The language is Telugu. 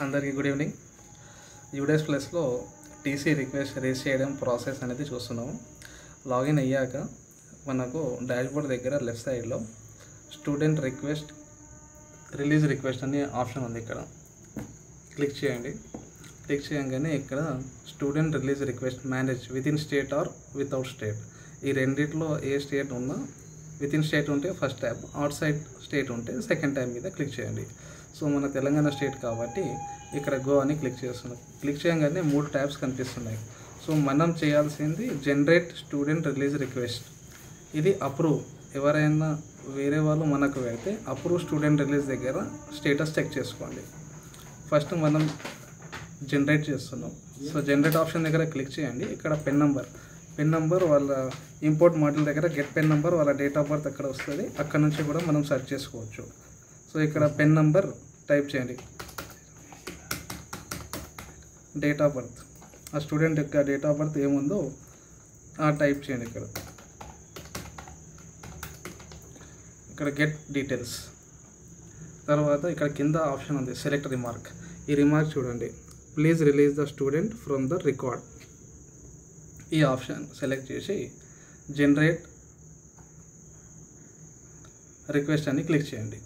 అందరికీ గుడ్ ఈవినింగ్. యూడేస్ ప్లస్లో టీసీ రిక్వెస్ట్ రేస్ చేయడం ప్రాసెస్ అనేది చూస్తున్నాము. లాగిన్ అయ్యాక మనకు డాష్బోర్డ్ దగ్గర లెఫ్ట్ సైడ్లో స్టూడెంట్ రిక్వెస్ట్ రిలీజ్ రిక్వెస్ట్ అనే ఆప్షన్ ఉంది. ఇక్కడ క్లిక్ చేయండి. క్లిక్ చేయగానే ఇక్కడ student release request manage with in state or without state, ఈ రెండిట్లో ఏ స్టేట్ ఉన్నా విత్ ఇన్ స్టేట్ ఉంటే first tab, out side state ఉంటే సెకండ్ ట్యాబ్ మీద క్లిక్ చేయండి. సో మన తెలంగాణ స్టేట్ కాబట్టి ఇక్కడ గో అని క్లిక్ చేస్తున్నాం. క్లిక్ చేయగానే 3 ట్యాబ్స్ కనిపిస్తున్నాయి. సో మనం చేయాల్సింది జనరేట్ స్టూడెంట్ రిలీజ్ రిక్వెస్ట్, ఇది అప్రూవ్. ఎవరైనా వేరే వాళ్ళు మనకు వెళ్తే అప్రూవ్ స్టూడెంట్ రిలీజ్ దగ్గర స్టేటస్ చెక్ చేసుకోండి. ఫస్ట్ మనం జనరేట్ చేస్తున్నాం. సో జనరేట్ ఆప్షన్ దగ్గర క్లిక్ చేయండి. ఇక్కడ పెన్ నెంబర్ వాళ్ళ ఇంపోర్ట్ మాడ్యూల్ దగ్గర గెట్ పెన్ నెంబర్, వాళ్ళ డేట్ ఆఫ్ బర్త్ అక్కడ వస్తుంది. అక్కడ నుంచి కూడా మనం సెర్చ్ చేసుకోవచ్చు. సో ఇక్కడ పెన్ నెంబర్ టైప్ చేయండి, డేట్ ఆఫ్ బర్త్, ఆ స్టూడెంట్ యొక్క డేట్ ఆఫ్ బర్త్ ఏముందో టైప్ చేయండి. ఇక్కడ గెట్ డీటెయిల్స్ తర్వాత ఇక్కడ కింద ఆప్షన్ ఉంది సెలెక్ట్ రిమార్క్. ఈ రిమార్క్ చూడండి, please release the student from the record. ఈ ఆప్షన్ సెలెక్ట్ చేసి జనరేట్ రిక్వెస్ట్ అని క్లిక్ చేయండి.